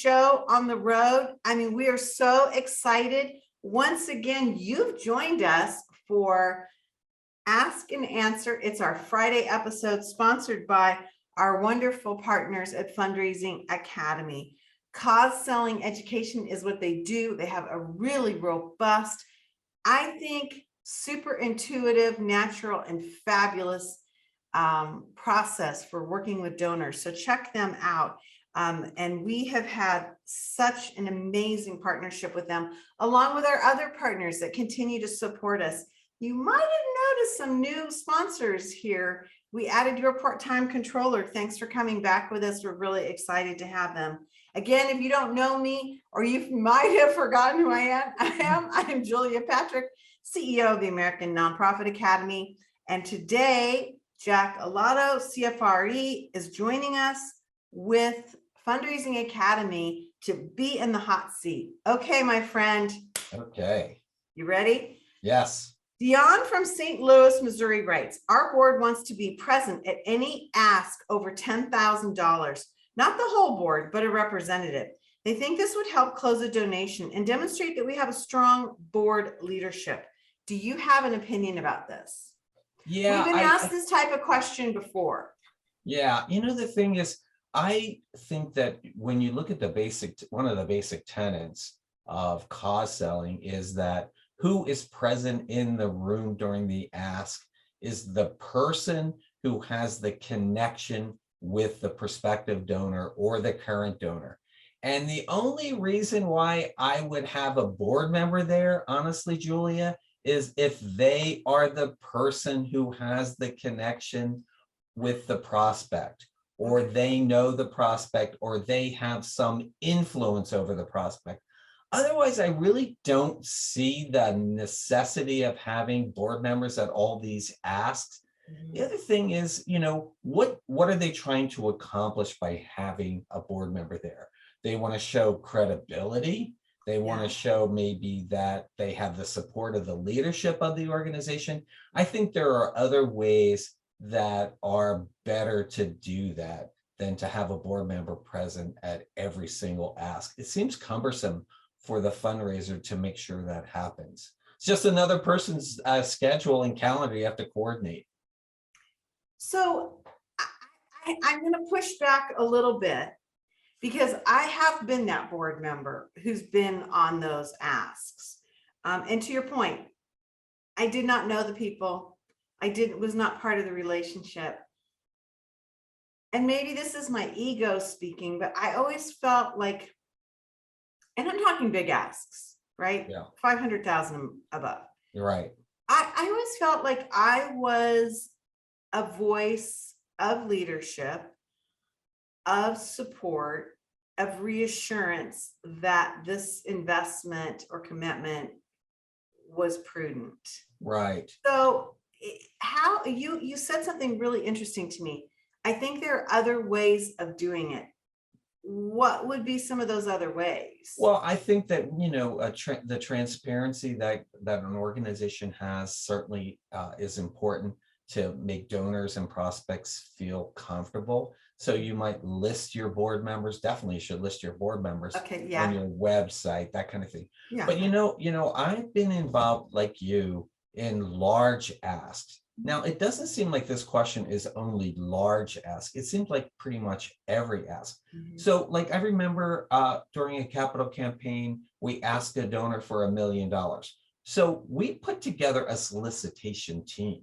show on the road. I mean, we are so excited. Once again, you've joined us for Ask and Answer. It's our Friday episode sponsored by our wonderful partners at Fundraising Academy. Cause selling education is what they do. They have a really robust, I think, super intuitive, natural, and fabulous process for working with donors. So check them out. And we have had such an amazing partnership with them, along with our other partners that continue to support us. You might have noticed some new sponsors here. We added your part-time controller. Thanks for coming back with us. We're really excited to have them. Again, if you don't know me, or you might have forgotten who I am Julia Patrick, CEO of the American Nonprofit Academy. And today, Jack Alotto, CFRE, is joining us with Fundraising Academy to be in the hot seat. Okay, my friend. Okay. You ready? Yes. Dion from St. Louis, Missouri writes, our board wants to be present at any ask over $10,000, not the whole board, but a representative. They think this would help close a donation and demonstrate that we have a strong board leadership. Do you have an opinion about this? Yeah. We've been asked this type of question before. Yeah. You know, the thing is, I think that when you look at one of the basic tenets of cause selling is that who is present in the room during the ask is the person who has the connection with the prospective donor or the current donor. And the only reason why I would have a board member there, honestly, Julia, is if they are the person who has the connection with the prospect, or they know the prospect, or they have some influence over the prospect. Otherwise, I really don't see the necessity of having board members at all these asks. The other thing is, you know, what are they trying to accomplish by having a board member there? They want to show credibility. They want to show maybe that they have the support of the leadership of the organization. I think there are other ways that are better to do that than to have a board member present at every single ask. It seems cumbersome for the fundraiser to make sure that happens. It's just another person's schedule and calendar you have to coordinate. So I'm going to push back a little bit, because I have been that board member who's been on those asks. And to your point, I did not know the people. Was not part of the relationship. And maybe this is my ego speaking, but I always felt like, and I'm talking big asks, right? Yeah. 500,000 above. You're right. I always felt like I was a voice of leadership, of support, of reassurance that this investment or commitment was prudent. Right. So how you said something really interesting to me. I think there are other ways of doing it. What would be some of those other ways? Well, I think that, you know, the transparency that an organization has certainly is important to make donors and prospects feel comfortable. So you might list your board members. Definitely, you should list your board members on your website, that kind of thing. Yeah. But you know, I've been involved, like you, in large asks. Now, it doesn't seem like this question is only large ask. It seems like pretty much every ask. So like I remember during a capital campaign, we asked a donor for $1 million. So we put together a solicitation team,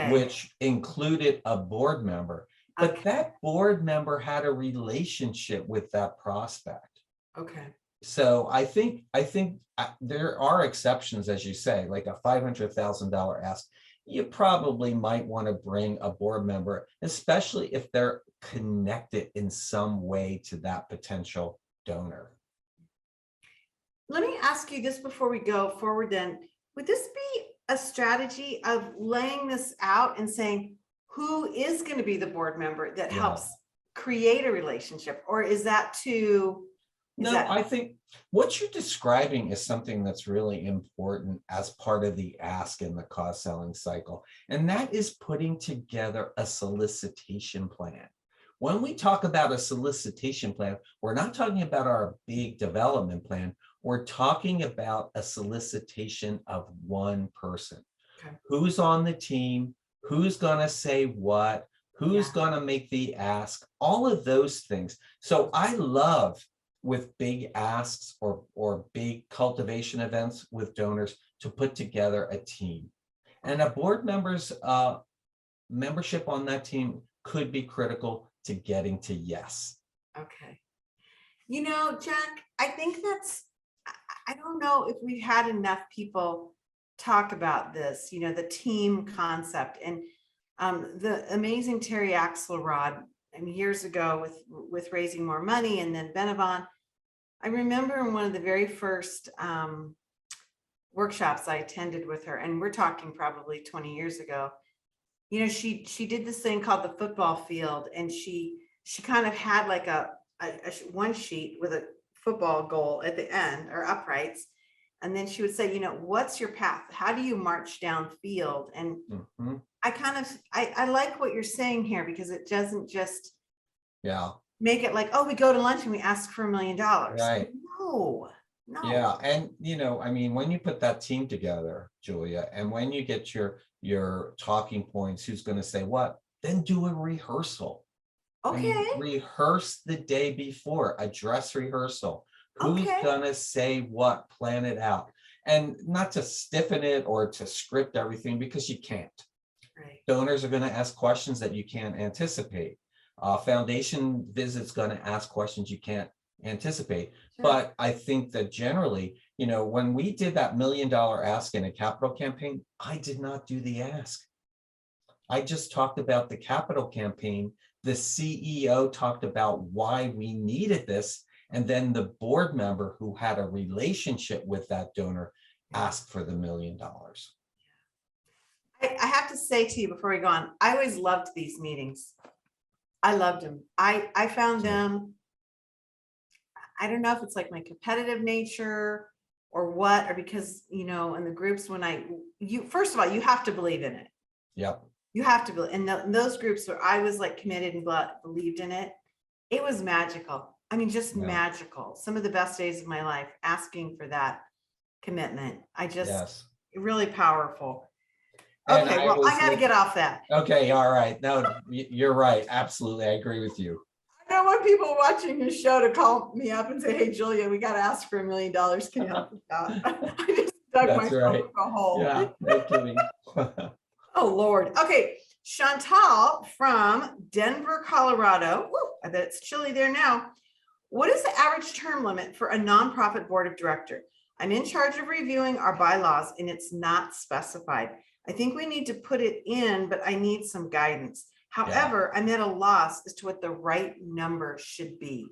which included a board member, but that board member had a relationship with that prospect. So I think there are exceptions, as you say, like a $500,000 ask. You probably might want to bring a board member, especially if they're connected in some way to that potential donor. Let me ask you this before we go forward then. Would this be a strategy of laying this out and saying who is going to be the board member that helps create a relationship? Or is that too... I think what you're describing is something that's really important as part of the ask in the cause selling cycle. And that is putting together a solicitation plan When we talk about a solicitation plan, we're not talking about our big development plan. We're talking about a solicitation of one person. Okay. Who's on the team, who's gonna say what, who's Yeah. gonna make the ask, all of those things. So I love with big asks or big cultivation events with donors to put together a team. And a board member's membership on that team could be critical to getting to yes. Okay. You know, Jack, I think I don't know if we've had enough people talk about this, you know, the team concept. And the amazing Terry Axelrod, I mean, years ago with raising more money and then Benavon, I remember in one of the very first workshops I attended with her, and we're talking probably 20 years ago, you know, she did this thing called the football field, and she kind of had like a one sheet with a football goal at the end or uprights. And then she would say, you know, what's your path? How do you march downfield? And Mhm. I kind of, I like what you're saying here, because it doesn't just Yeah, make it like, oh, we go to lunch and we ask for $1 million. right. No, no. Yeah, and I mean, when you put that team together, Julia, and when you get your talking points, who's going to say what, then do a rehearsal. I mean, Okay, rehearse the day before, a dress rehearsal. Who's okay. gonna say what, plan it out. And not to stiffen it or to script everything, because you can't. Right. Donors are gonna ask questions that you can't anticipate. Foundation visits gonna ask questions you can't anticipate. Sure. But I think that generally, when we did that $1 million ask in a capital campaign, I did not do the ask. I just talked about the capital campaign. The CEO talked about why we needed this. And then the board member who had a relationship with that donor asked for the $1 million. I have to say to you before we go on, I always loved these meetings. I loved them. I found them, I don't know if it's like my competitive nature or what, or because, in the groups first of all, you have to believe in it. Yep. You have to believe in those groups where I was like committed and believed in it. It was magical. I mean, just magical. Some of the best days of my life asking for that commitment. Yes. Really powerful. And Okay, well, I got to get off that. Okay, all right. No, you're right. Absolutely. I agree with you. I don't want people watching your show to call me up and say, hey, Julia, we got to ask for $1 million. Can you help us out? I just dug That's myself right. a hole. Yeah, no kidding. Oh, Lord. Okay. Chantal from Denver, Colorado. Woo, I bet it's chilly there now. What is the average term limit for a nonprofit board of director? I'm in charge of reviewing our bylaws and it's not specified. I think we need to put it in, but I need some guidance. However, I'm at a loss as to what the right number should be.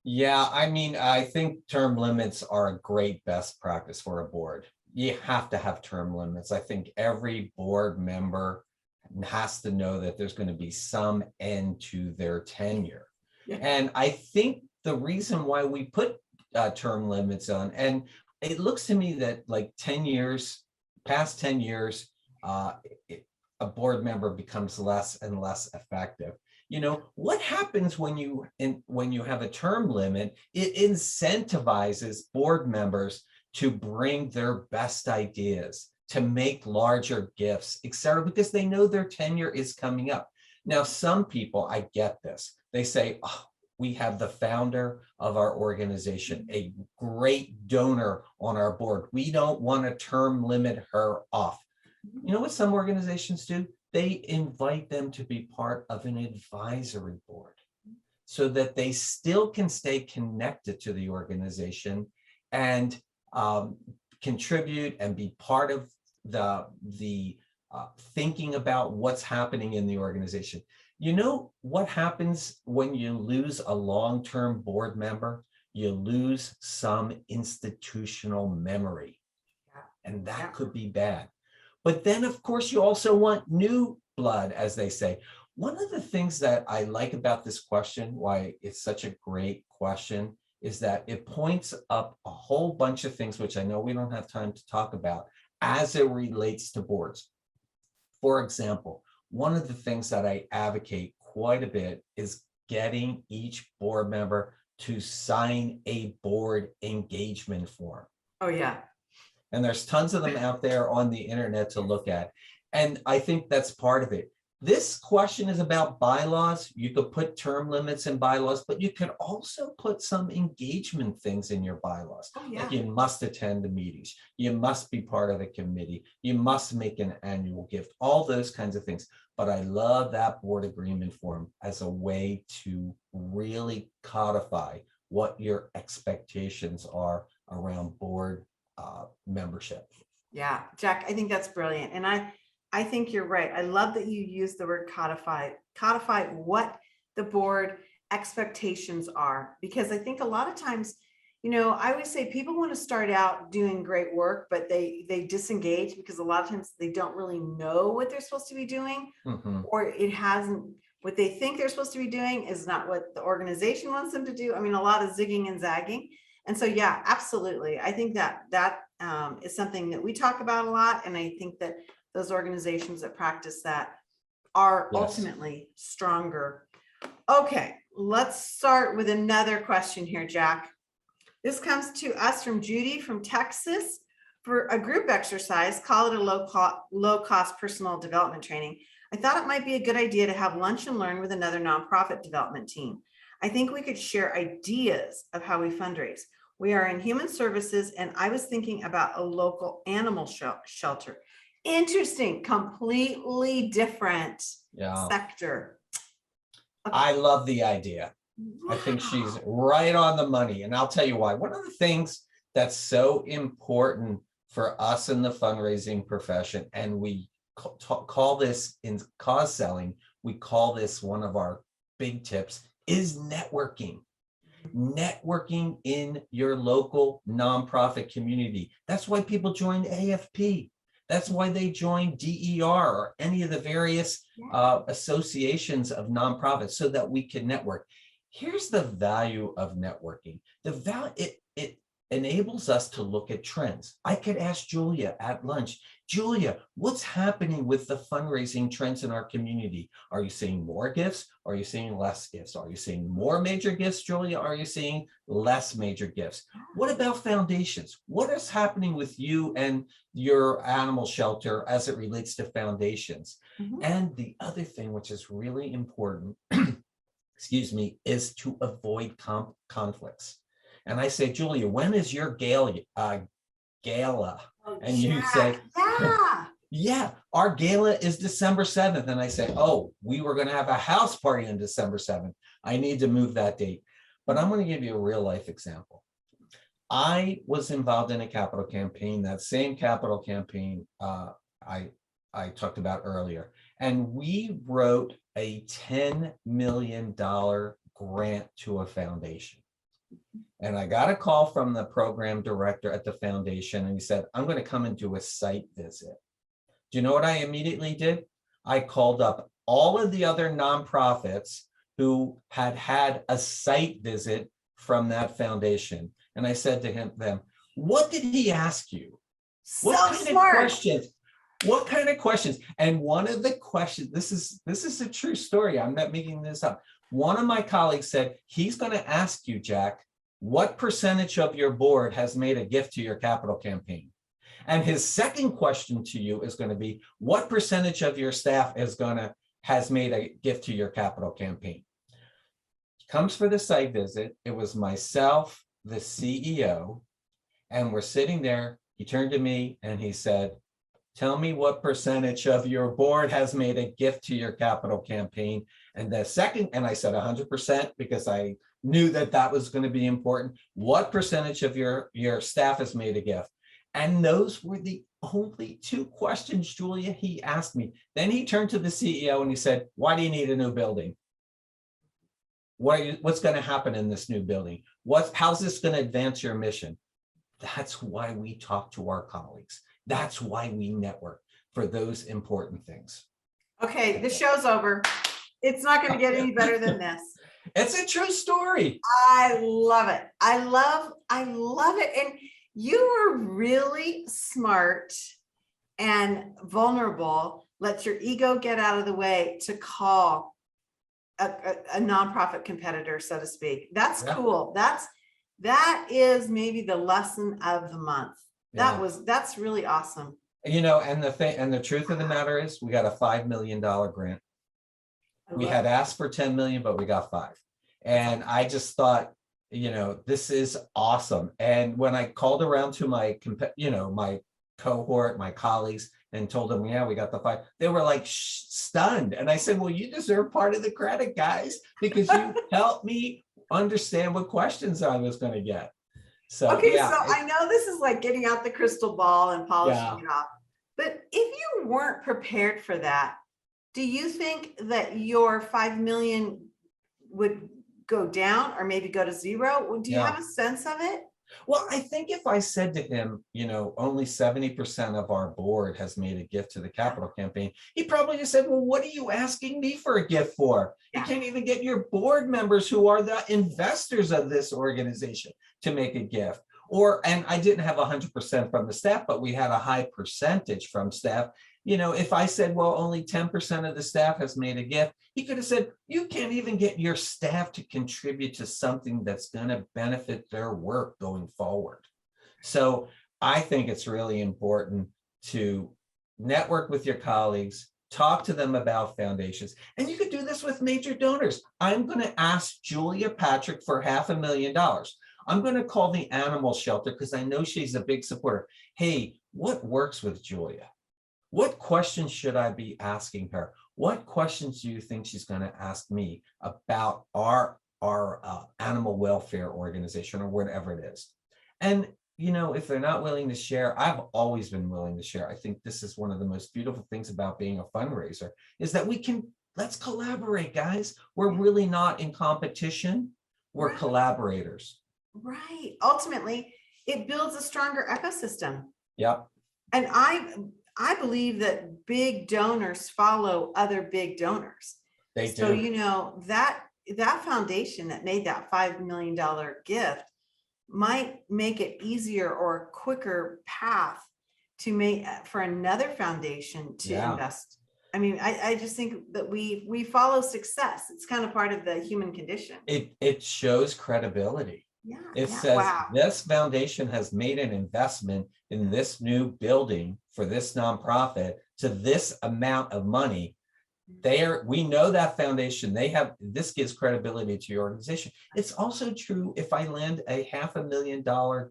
Yeah, I mean, I think term limits are a great best practice for a board. You have to have term limits. I think every board member has to know that there's going to be some end to their tenure. Yeah. And I think the reason why we put term limits on, and it looks to me that like 10 years, past 10 years, a board member becomes less and less effective. What happens when you have a term limit? It incentivizes board members to bring their best ideas, to make larger gifts, etc., because they know their tenure is coming up. Now, some people, I get this. They say, oh, we have the founder of our organization, a great donor on our board. We don't want to term limit her off. You know what some organizations do? They invite them to be part of an advisory board so that they still can stay connected to the organization and contribute and be part of the thinking about what's happening in the organization. You know what happens when you lose a long-term board member? You lose some institutional memory, and that could be bad. But then, of course, you also want new blood, as they say. One of the things that I like about this question, why it's such a great question, is that it points up a whole bunch of things, which I know we don't have time to talk about, as it relates to boards. For example, one of the things that I advocate quite a bit is getting each board member to sign a board engagement form. Oh, yeah. And there's tons of them out there on the internet to look at. And I think that's part of it. This question is about bylaws. You could put term limits in bylaws, but you could also put some engagement things in your bylaws. Oh, yeah. Like you must attend the meetings. You must be part of the committee. You must make an annual gift, all those kinds of things. But I love that board agreement form as a way to really codify what your expectations are around board membership. Yeah, Jack, I think that's brilliant. And I think you're right. I love that you use the word codify what the board expectations are, because I think a lot of times, I always say people want to start out doing great work, but they disengage because a lot of times they don't really know what they're supposed to be doing, or what they think they're supposed to be doing is not what the organization wants them to do. I mean, a lot of zigging and zagging. And so, yeah, absolutely. I think that is something that we talk about a lot. And I think that those organizations that practice that are ultimately stronger. Okay, let's start with another question here, Jack. This comes to us from Judy from Texas for a group exercise. Call it a low-cost personal development training. I thought it might be a good idea to have lunch and learn with another nonprofit development team. I think we could share ideas of how we fundraise. We are in human services, and I was thinking about a local animal shelter. Interesting, completely different sector. Okay. I love the idea. Wow. I think she's right on the money. And I'll tell you why. One of the things that's so important for us in the fundraising profession, and we call this in cause selling, we call this one of our big tips, is networking. Networking in your local nonprofit community. That's why people join AFP. That's why they join DER or any of the various associations of nonprofits, so that we can network. Here's the value of networking. It enables us to look at trends. I could ask Julia at lunch, Julia, what's happening with the fundraising trends in our community? Are you seeing more gifts? Are you seeing less gifts? Are you seeing more major gifts, Julia? Are you seeing less major gifts? What about foundations? What is happening with you and your animal shelter as it relates to foundations? And the other thing, which is really important, excuse me, is to avoid conflicts. And I say, Julia, when is your gala? And you say, yeah, our gala is December 7th. And I say, oh, we were going to have a house party on December 7th. I need to move that date. But I'm going to give you a real life example. I was involved in a capital campaign, that same capital campaign I talked about earlier. And we wrote a $10 million grant to a foundation. And I got a call from the program director at the foundation, and he said, I'm going to come and do a site visit. Do you know what I immediately did? I called up all of the other nonprofits who had had a site visit from that foundation. And I said to them, what did he ask you? What kind of questions? What kind of questions? And one of the questions, this is a true story. I'm not making this up. One of my colleagues said, he's going to ask you, Jack, what percentage of your board has made a gift to your capital campaign? And his second question to you is going to be, what percentage of your staff has made a gift to your capital campaign? He comes for the site visit. It was myself, the CEO, and we're sitting there. He turned to me and he said, tell me what percentage of your board has made a gift to your capital campaign. And the second, and I said 100%, because I knew that was going to be important. What percentage of your staff has made a gift? And those were the only two questions, Julia, he asked me. Then he turned to the CEO and he said, why do you need a new building? What's going to happen in this new building? How's this going to advance your mission? That's why we talk to our colleagues. That's why we network, for those important things. Okay, the show's over. It's not going to get any better than this. It's a true story. I love it. I love it. And you were really smart and vulnerable. Let your ego get out of the way to call a nonprofit competitor, so to speak. That's Yeah. cool. That is maybe the lesson of the month. Yeah. That's really awesome. And the truth of the matter is we got a $5 million grant. I We love had it. asked for 10 million, but we got 5. And I just thought, this is awesome. And when I called around to my cohort, my colleagues, and told them, yeah, we got the 5, they were like stunned. And I said, well, you deserve part of the credit, guys, because you helped me understand what questions I was going to get. So Okay, yeah, so I know this is like getting out the crystal ball and polishing yeah. it off, but if you weren't prepared for that, do you think that your 5 million would go down or maybe go to 0? Do you Yeah. have a sense of it? Well, I think if I said to him, only 70% of our board has made a gift to the capital campaign, he probably just said, well, what are you asking me for a gift for? You can't even get your board members who are the investors of this organization to make a gift. And I didn't have 100% from the staff, but we had a high percentage from staff. If I said, well, only 10% of the staff has made a gift, he could have said, you can't even get your staff to contribute to something that's going to benefit their work going forward. So I think it's really important to network with your colleagues, talk to them about foundations, and you could do this with major donors. I'm going to ask Julia Patrick for $500,000. I'm going to call the animal shelter because I know she's a big supporter. Hey, what works with Julia? What questions should I be asking her? What questions do you think she's going to ask me about our animal welfare organization or whatever it is? And, if they're not willing to share, I've always been willing to share. I think this is one of the most beautiful things about being a fundraiser is that let's collaborate, guys. We're really not in competition. We're collaborators. Right. Ultimately, it builds a stronger ecosystem. Yep. And I believe that big donors follow other big donors. They So, do. that foundation that made that $5 million gift might make it easier or a quicker path to make for another foundation to invest. I mean, I just think that we follow success. It's kind of part of the human condition. It shows credibility. Yeah. It says this foundation has made an investment in this new building for this nonprofit to this amount of money. We know that foundation, this gives credibility to your organization. It's also true if I land a $500,000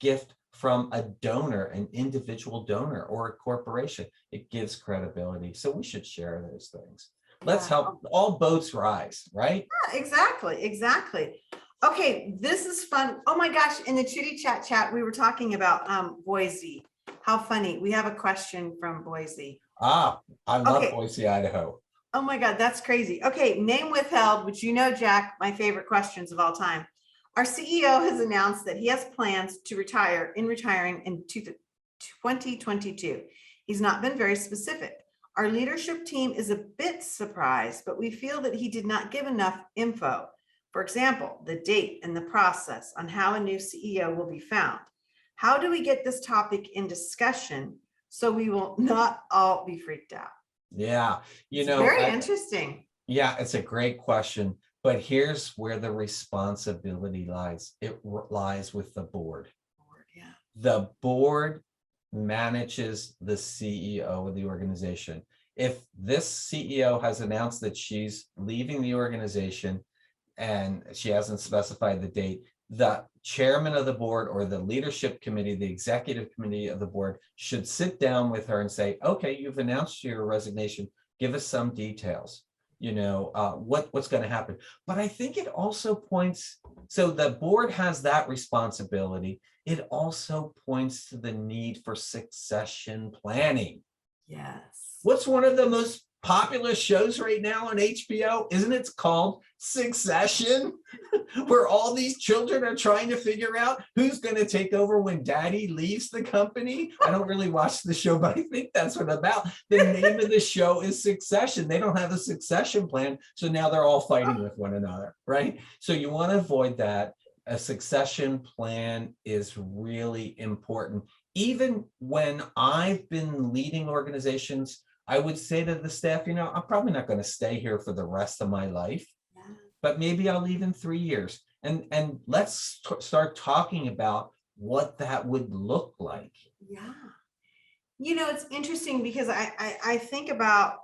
gift from a donor, an individual donor or a corporation, it gives credibility. So we should share those things. Let's help all boats rise, right? Yeah, exactly. Okay, this is fun. Oh my gosh, in the Chitty Chat, we were talking about Boise. How funny. We have a question from Boise. I love Boise, Idaho. Oh my God, that's crazy. Okay, name withheld, which Jack, my favorite questions of all time. Our CEO has announced that he has plans to retiring in 2022. He's not been very specific. Our leadership team is a bit surprised, but we feel that he did not give enough info. For example, the date and the process on how a new CEO will be found. How do we get this topic in discussion so we will not all be freaked out? Yeah, very interesting. Yeah, it's a great question, but here's where the responsibility lies. It lies with the board. Yeah. The board manages the CEO of the organization. If this CEO has announced that she's leaving the organization and she hasn't specified the date, the chairman of the board or the leadership committee, the executive committee of the board should sit down with her and say, okay, you've announced your resignation. Give us some details, what's going to happen. But I think it also points, so the board has that responsibility. It also points to the need for succession planning. Yes. What's one of the most popular shows right now on HBO? Isn't it called Succession? Where all these children are trying to figure out who's going to take over when daddy leaves the company. I don't really watch the show, but I think that's what it's about. The name of the show is Succession. They don't have a succession plan. So now they're all fighting with one another, right? So you want to avoid that. A succession plan is really important. Even when I've been leading organizations, I would say to the staff, I'm probably not going to stay here for the rest of my life, but maybe I'll leave in 3 years. And let's start talking about what that would look like. Yeah. It's interesting because I think about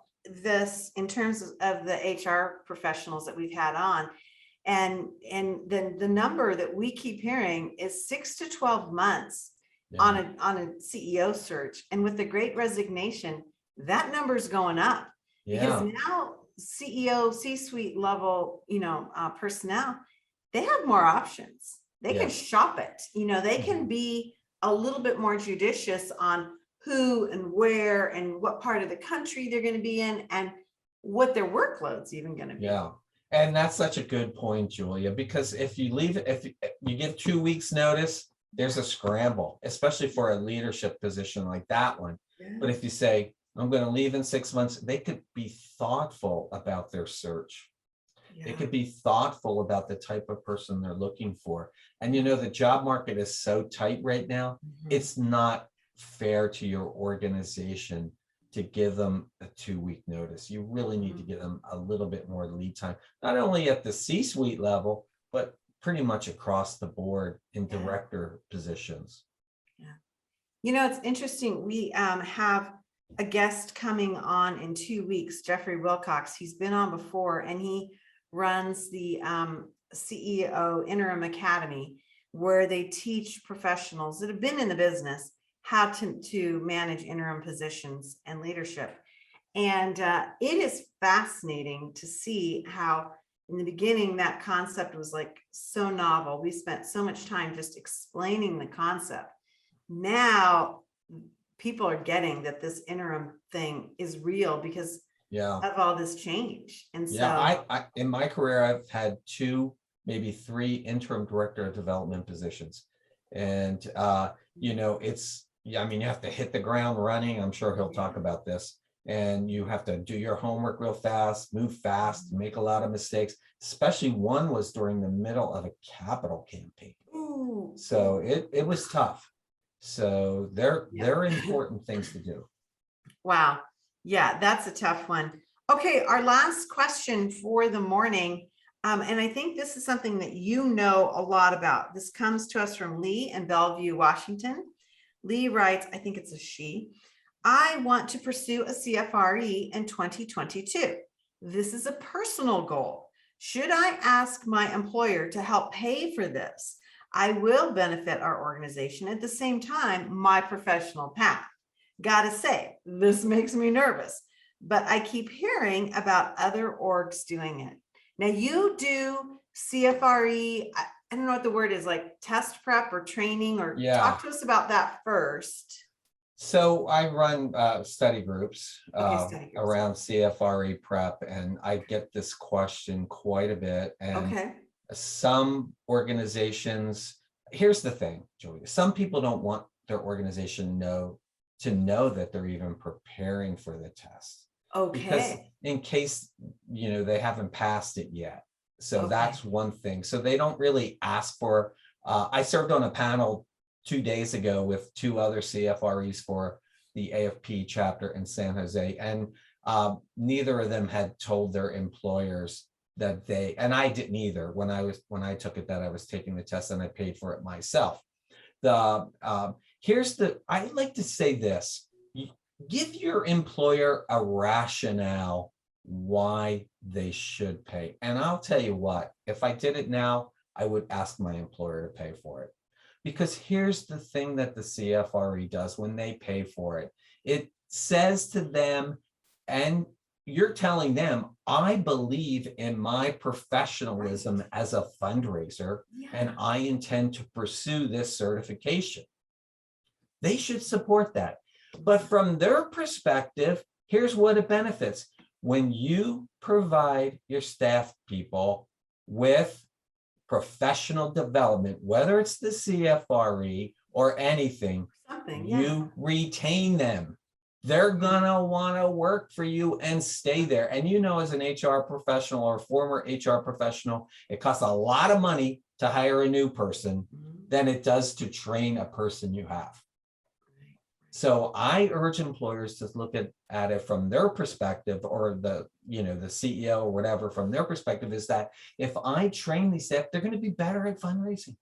this in terms of the HR professionals that we've had on. And then the number that we keep hearing is 6 to 12 months on a CEO search. And with the Great Resignation, that number is going up because now CEO, C-suite level, personnel, they have more options. They can shop it. They can be a little bit more judicious on who and where and what part of the country they're going to be in and what their workload's even going to be. Yeah. And that's such a good point, Julia, because if you give 2 weeks notice, there's a scramble, especially for a leadership position like that one. But if you say, I'm going to leave in 6 months, they could be thoughtful about their search. They could be thoughtful about the type of person they're looking for. And the job market is so tight right now. It's not fair to your organization to give them a 2-week notice. You really need to give them a little bit more lead time, not only at the C-suite level, but pretty much across the board in director positions. It's interesting. We have a guest coming on in 2 weeks, Jeffrey Wilcox. He's been on before, and he runs the CEO Interim Academy, where they teach professionals that have been in the business how to manage interim positions and leadership. And it is fascinating to see how in the beginning that concept was like so novel. We spent so much time just explaining the concept. Now people are getting that this interim thing is real because of all this change. And so I in my career, I've had 2, maybe 3 interim director of development positions. And it's, you have to hit the ground running. I'm sure he'll talk about this. And you have to do your homework real fast, move fast, make a lot of mistakes. Especially one was during the middle of a capital campaign. So it was tough. So they're important things to do. Wow. Yeah, that's a tough one. Okay, our last question for the morning. And I think this is something that you know a lot about. This comes to us from Lee in Bellevue, Washington. Lee writes, I think it's a she. I want to pursue a CFRE in 2022. This is a personal goal. Should I ask my employer to help pay for this? I will benefit our organization at the same time, my professional path. Gotta say, this makes me nervous, but I keep hearing about other orgs doing it. Now you do CFRE, I don't know what the word is, like test prep or training, or talk to us about that first. So I run study groups around CFRE prep, and I get this question quite a bit. And some organizations, here's the thing, Julia, some people don't want their organization to know that they're even preparing for the test. Because in case, they haven't passed it yet. So that's one thing. So they don't really ask for, I served on a panel 2 days ago with 2 other CFREs for the AFP chapter in San Jose. And neither of them had told their employers that and I didn't either when I took it, that I was taking the test, and I paid for it myself. I like to say this, give your employer a rationale why they should pay. And I'll tell you what, if I did it now, I would ask my employer to pay for it. Because here's the thing that the CFRE does when they pay for it. It says to them, and you're telling them, I believe in my professionalism as a fundraiser, and I intend to pursue this certification. They should support that. But from their perspective, here's what it benefits. When you provide your staff people with professional development, whether it's the CFRE or anything, you retain them. They're gonna wanna work for you and stay there. And as an HR professional or former HR professional, it costs a lot of money to hire a new person than it does to train a person you have. So I urge employers to look at it from their perspective, or the, the CEO or whatever, from their perspective, is that if I train these staff, they're going to be better at fundraising.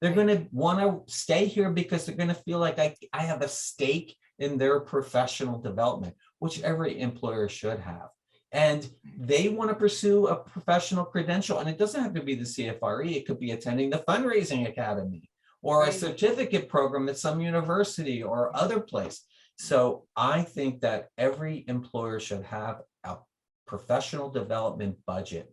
They're going to want to stay here because they're going to feel like I have a stake in their professional development, which every employer should have. And they want to pursue a professional credential. And it doesn't have to be the CFRE. It could be attending the fundraising academy or a certificate program at some university or other place. So I think that every employer should have a professional development budget.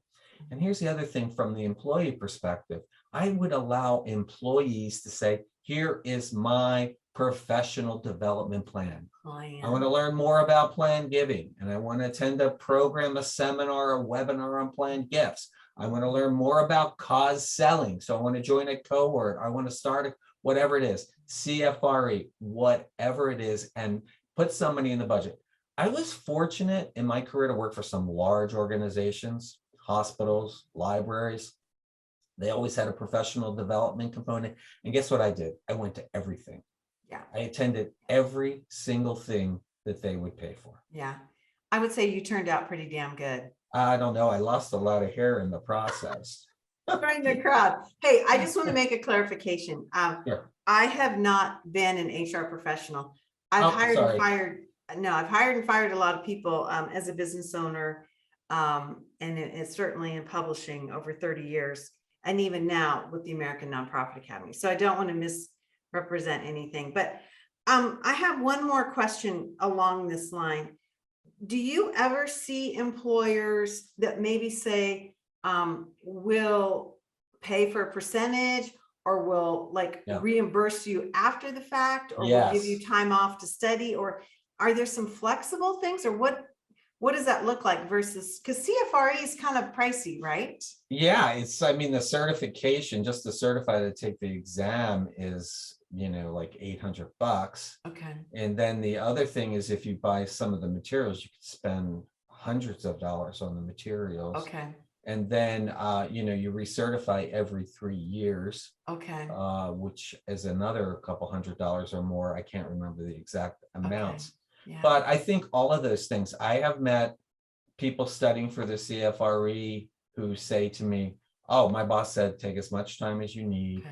And here's the other thing from the employee perspective. I would allow employees to say, here is my professional development plan. I want to learn more about planned giving, and I want to attend a program, a seminar, a webinar on planned gifts. I want to learn more about cause selling. So I want to join a cohort. I want to start whatever it is, CFRE, whatever it is, and put some money in the budget. I was fortunate in my career to work for some large organizations, hospitals, libraries. They always had a professional development component. And guess what I did? I went to everything. Yeah. I attended every single thing that they would pay for. Yeah. I would say you turned out pretty damn good. I don't know. I lost a lot of hair in the process. Join the crowd. Hey, I just want to make a clarification. Sure. I have not been an HR professional. I've hired and fired. No, I've hired and fired a lot of people as a business owner, and it's certainly in publishing over 30 years. And even now with the American Nonprofit Academy. So I don't want to misrepresent anything, but I have one more question along this line. Do you ever see employers that maybe say, will pay for a percentage, or will reimburse you after the fact, or will give you time off to study, or are there some flexible things, or what does that look like versus, because CFRE is kind of pricey, right? Yeah, I mean, the certification, just to certify to take the exam is, like $800. Okay. And then the other thing is, if you buy some of the materials, you could spend hundreds of dollars on the materials. Okay. And then, you recertify every 3 years. Okay. Which is another couple $100 or more. I can't remember the exact amounts. Okay. Yeah. But I think all of those things, I have met people studying for the CFRE who say to me, oh, my boss said, take as much time as you need,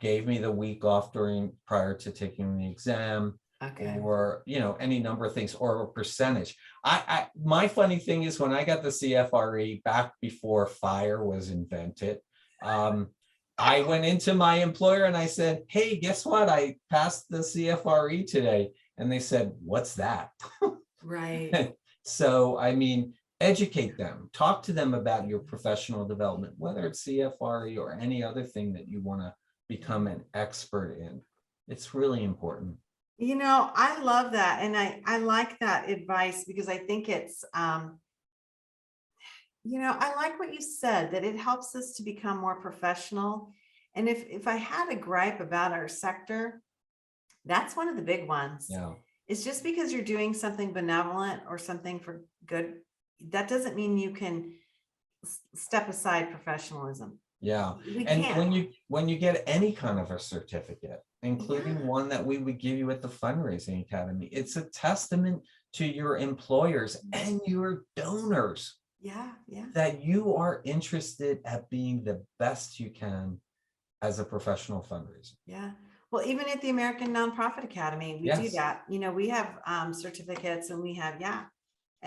gave me the week off prior to taking the exam, or, any number of things, or a percentage. My funny thing is, when I got the CFRE back before FIRE was invented, I went into my employer and I said, hey, guess what? I passed the CFRE today. And they said, what's that? Right. So, I mean, educate them, talk to them about your professional development, whether it's CFRE or any other thing that you want to become an expert in. It's really important. I love that. And I like that advice, because I think it's, I like what you said, that it helps us to become more professional. And if I had a gripe about our sector, that's one of the big ones. Yeah. It's just because you're doing something benevolent or something for good, that doesn't mean you can step aside professionalism. Yeah. And when you get any kind of a certificate, including one that we would give you at the Fundraising Academy, it's a testament to your employers and your donors. Yeah. That you are interested at being the best you can as a professional fundraiser. Yeah. Well, even at the American Nonprofit Academy, we do that. We have certificates, and we have,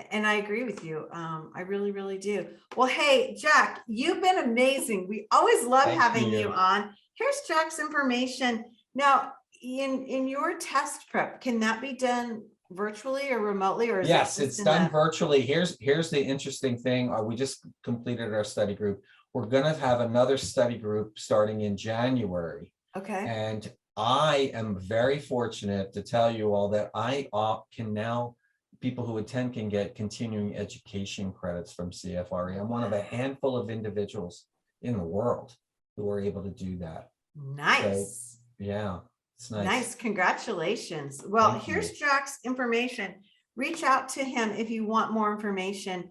and I agree with you. I really, really do. Well, hey, Jack, you've been amazing. We always love having you on. Here's Jack's information. Now, in your test prep, can that be done virtually or remotely, or is it's done virtually. Here's the interesting thing. We just completed our study group. We're going to have another study group starting in January. Okay. And I am very fortunate to tell you all that I can now, people who attend can get continuing education credits from CFRE. I'm one of a handful of individuals in the world who are able to do that. Nice. So, yeah, it's nice. Nice. Congratulations. Well, here's Jack's information. Reach out to him if you want more information,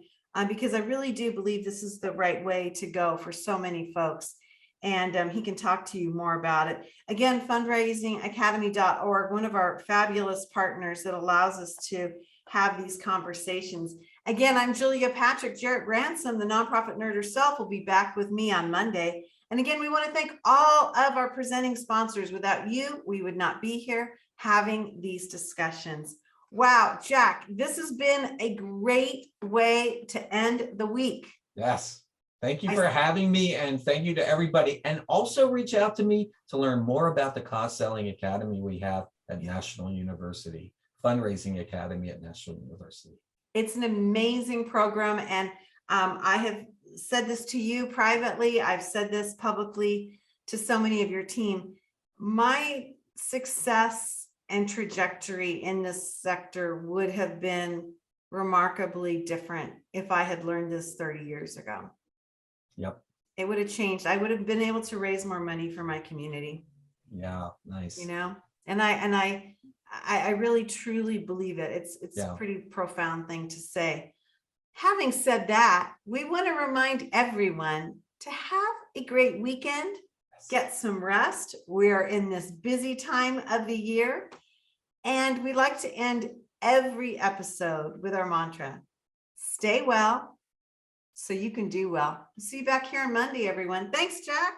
because I really do believe this is the right way to go for so many folks. and he can talk to you more about it. Again, fundraisingacademy.org, one of our fabulous partners that allows us to have these conversations. Again, I'm Julia Patrick. Jarrett Ransom, the nonprofit nerd herself, will be back with me on Monday. And again, we want to thank all of our presenting sponsors. Without you, we would not be here having these discussions. Wow, Jack, this has been a great way to end the week. Yes. Thank you for having me, and thank you to everybody. And also reach out to me to learn more about the Cost Selling Academy we have at National University, Fundraising Academy at National University. It's an amazing program. And I have said this to you privately. I've said this publicly to so many of your team. My success and trajectory in this sector would have been remarkably different if I had learned this 30 years ago. Yep. It would have changed. I would have been able to raise more money for my community. Yeah, nice. You know, and I really truly believe it. It's a pretty profound thing to say. Having said that, we want to remind everyone to have a great weekend, get some rest. We're in this busy time of the year, and we like to end every episode with our mantra: stay well so you can do well. See you back here on Monday, everyone. Thanks, Jack.